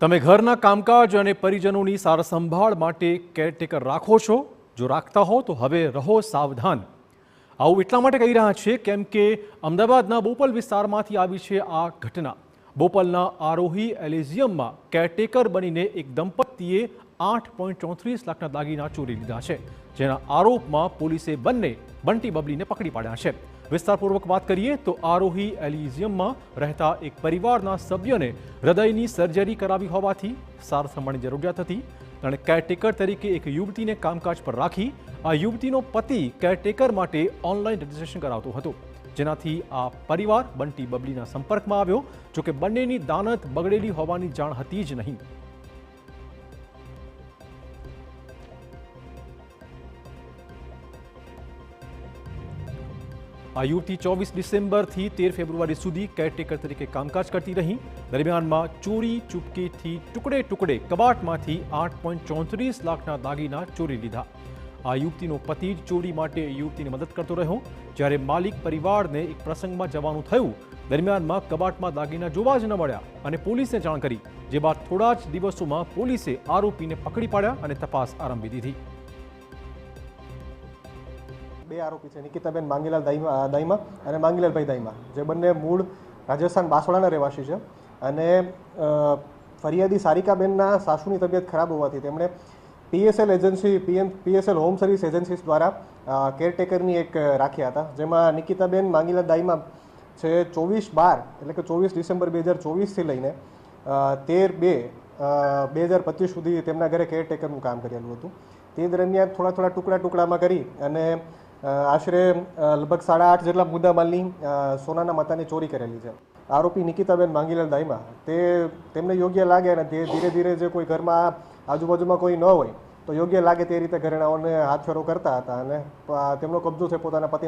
તમે ઘરના કામકાજ અને પરિજનોની સારસંભાળ માટે કેરટેકર રાખો છો? જો રાખતા હો તો હવે રહો સાવધાન. આવું એટલા માટે કહી રહ્યા છે કેમ કે અમદાવાદના બોપલ વિસ્તારમાંથી આવી છે આ ઘટના. બોપલના આરોહી એલિઝિયમમાં કેરટેકર બનીને એક દંપતીએ 8.34 લાખના દાગીના ચોરી લીધા છે, જેના આરોપમાં પોલીસે બંટી બબલીને પકડી પાડ્યા છે. વિસ્તારપૂર્વક વાત કરીએ તો આરોહી એલિઝિયમમાં રહેતા એક પરિવારના સભ્યને હૃદયની સર્જરી કરાવી હોવાથી સારસંભાળની જરૂરિયાત હતી. તેણે કેરટેકર તરીકે એક યુવતીને કામકાજ પર રાખી. આ યુવતીનો પતિ કેરટેકર માટે ઓનલાઈન રજીસ્ટ્રેશન કરાવતો હતો, જેનાથી આ પરિવાર બંટી બબલીના સંપર્કમાં આવ્યો. જોકે બંનેની દાનત બગડેલી હોવાની જાણ હતી જ નહીં. આ યુવતી 24 ડિસેમ્બરથી 13 ફેબ્રુઆરી સુધી કેરટેકર તરીકે કામકાજ કરતી રહી. દરમિયાનમાં ચોરી ચૂપકેથી ટુકડે કબાટમાંથી 8.34 લાખના દાગીના ચોરી લીધા. આ યુવતીનો પતિ જ ચોરી માટે યુવતીને મદદ કરતો રહ્યો. જ્યારે માલિક પરિવારને એક પ્રસંગમાં જવાનું થયું, દરમિયાનમાં કબાટમાં દાગીના જોવા જ ન મળ્યા અને પોલીસને જાણ કરી, જે બાદ થોડા જ દિવસોમાં પોલીસે આરોપીને પકડી પાડ્યા અને તપાસ આરંભી દીધી. બે આરોપી છે, નિકિતાબેન માંગીલાલ દાઈમા અને માંગીલાલભાઈ દાઈમા, જે બંને મૂળ રાજસ્થાન બાંસવાડાના રહેવાસી છે. અને ફરિયાદી સારિકાબેનના સાસુની તબિયત ખરાબ હોવાથી તેમણે PSL agency PSL home service agencies દ્વારા કેરટેકરની એક રાખ્યા હતા, જેમાં નિકિતાબેન માંગીલાલ દાઈમા છે 24/12 એટલે કે 24 ડિસેમ્બર 2024થી લઈને 13/2/2025 સુધી તેમના ઘરે કેરટેકરનું કામ કરેલું હતું. તે દરમિયાન થોડા ટુકડામાં કરી અને આશરે લગભગ 8.5 જેટલા મુદ્દામાલની સોનાના મતાની ચોરી કરેલી છે. આરોપી નિકિતાબેન માંગીલાલ દાઈમા તેમને યોગ્ય લાગે અને ધીરે ધીરે જે કોઈ ઘરમાં આજુબાજુમાં કોઈ ન હોય તો યોગ્ય લાગે તે રીતે ઘરેણાઓને હાથફેરો કરતા હતા અને તેમનો કબજો છે પોતાના પતિનો